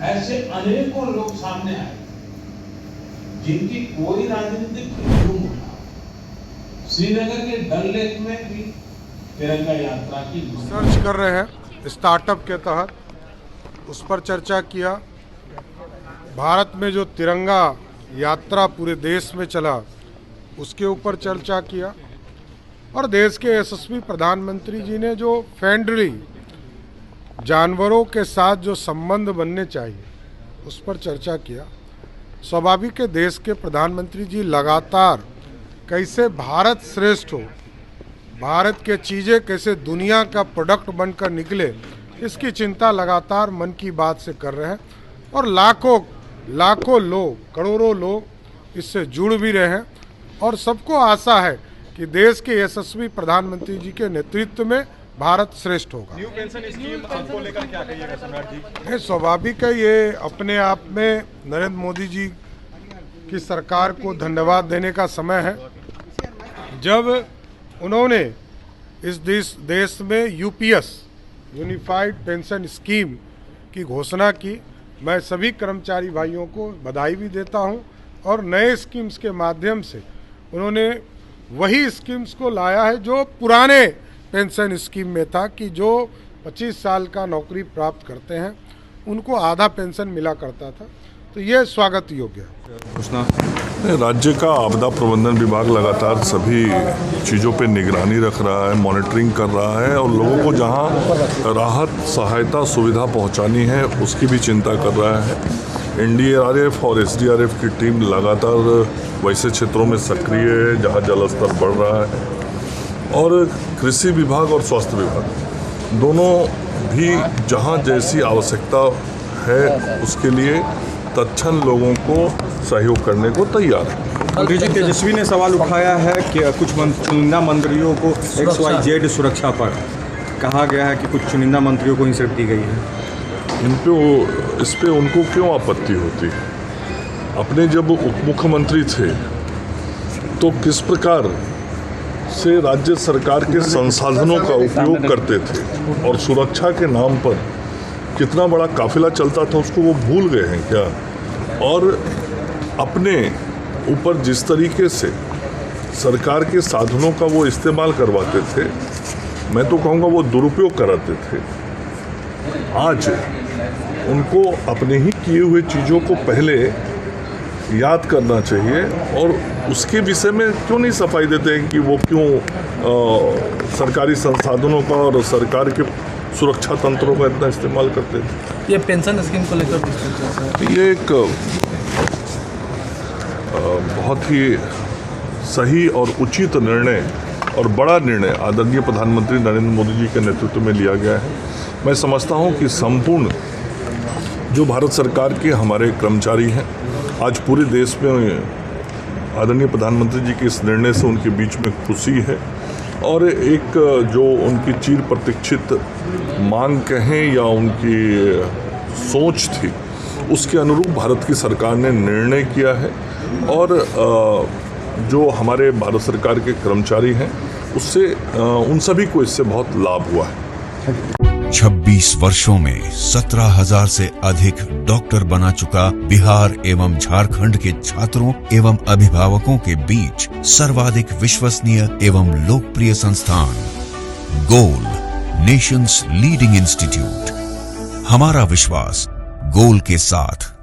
ऐसे अनेकों लोग सामने आए जिनकी कोई राजनीतिक पृष्ठभूमि न हो। श्रीनगर के डल लेक में भी तिरंगा यात्रा की सर्च कर रहे हैं स्टार्टअप के तहत, उस पर चर्चा किया। भारत में जो तिरंगा यात्रा पूरे देश में चला उसके ऊपर चर्चा किया और देश के यशस्वी प्रधानमंत्री जी ने जो फ्रेंडली जानवरों के साथ जो संबंध बनने चाहिए उस पर चर्चा किया। स्वाभाविक है, देश के प्रधानमंत्री जी लगातार कैसे भारत श्रेष्ठ हो, भारत के चीज़ें कैसे दुनिया का प्रोडक्ट बनकर निकले, इसकी चिंता लगातार मन की बात से कर रहे हैं और लाखों लोग, करोड़ों लोग इससे जुड़ भी रहे हैं और सबको आशा है कि देश के यशस्वी प्रधानमंत्री जी के नेतृत्व में भारत श्रेष्ठ होगा। न्यू पेंशन स्कीम आपको लेकर क्या कहिएगा सम्राट जी? स्वाभाविक है, ये अपने आप में नरेंद्र मोदी जी की सरकार को धन्यवाद देने का समय है। जब उन्होंने इस देश में यूपीएस यूनिफाइड पेंशन स्कीम की घोषणा की, मैं सभी कर्मचारी भाइयों को बधाई भी देता हूं और नए स्कीम्स के माध्यम से उन्होंने वही स्कीम्स को लाया है जो पुराने पेंशन स्कीम में था कि जो 25 साल का नौकरी प्राप्त करते हैं उनको आधा पेंशन मिला करता था, तो ये स्वागत योग्य है। राज्य का आपदा प्रबंधन विभाग लगातार सभी चीज़ों पे निगरानी रख रहा है, मॉनिटरिंग कर रहा है और लोगों को जहां राहत सहायता सुविधा पहुंचानी है उसकी भी चिंता कर रहा है। एनडीआरएफ और एसडीआरएफ की टीम लगातार वैसे क्षेत्रों में सक्रिय है जहां जल स्तर बढ़ रहा है और कृषि विभाग और स्वास्थ्य विभाग दोनों भी जहां जैसी आवश्यकता है उसके लिए तत्क्षण लोगों को सहयोग करने को तैयार है। मंत्री जी, तेजस्वी ने सवाल उठाया है कि कुछ चुनिंदा मंत्रियों को XYZ सुरक्षा पर कहा गया है कि कुछ चुनिंदा मंत्रियों को इंसेप्ट दी गई है। इस पे उनको क्यों आपत्ति होती है? अपने जब उप मुख्यमंत्री थे तो किस प्रकार से राज्य सरकार के संसाधनों का उपयोग करते थे और सुरक्षा के नाम पर कितना बड़ा काफिला चलता था उसको वो भूल गए हैं क्या? और अपने ऊपर जिस तरीके से सरकार के साधनों का वो इस्तेमाल करवाते थे, मैं तो कहूँगा वो दुरुपयोग कराते थे। आज उनको अपने ही किए हुए चीज़ों को पहले याद करना चाहिए और उसके विषय में क्यों नहीं सफाई देते हैं कि वो क्यों सरकारी संसाधनों का और सरकार के सुरक्षा तंत्रों का इतना इस्तेमाल करते थे। ये पेंशन स्कीम को लेकर ये एक बहुत ही सही और उचित निर्णय और बड़ा निर्णय आदरणीय प्रधानमंत्री नरेंद्र मोदी जी के नेतृत्व में लिया गया है। मैं समझता हूं कि संपूर्ण जो भारत सरकार के हमारे कर्मचारी हैं, आज पूरे देश में आदरणीय प्रधानमंत्री जी के इस निर्णय से उनके बीच में खुशी है और एक जो उनकी चिर प्रतीक्षित मांग कहें या उनकी सोच थी उसके अनुरूप भारत की सरकार ने निर्णय किया है और जो हमारे भारत सरकार के कर्मचारी हैं उससे उन सभी को इससे बहुत लाभ हुआ है। 26 वर्षों में 17,000 से अधिक डॉक्टर बना चुका बिहार एवं झारखंड के छात्रों एवं अभिभावकों के बीच सर्वाधिक विश्वसनीय एवं लोकप्रिय संस्थान गोल, नेशंस लीडिंग इंस्टीट्यूट। हमारा विश्वास गोल के साथ।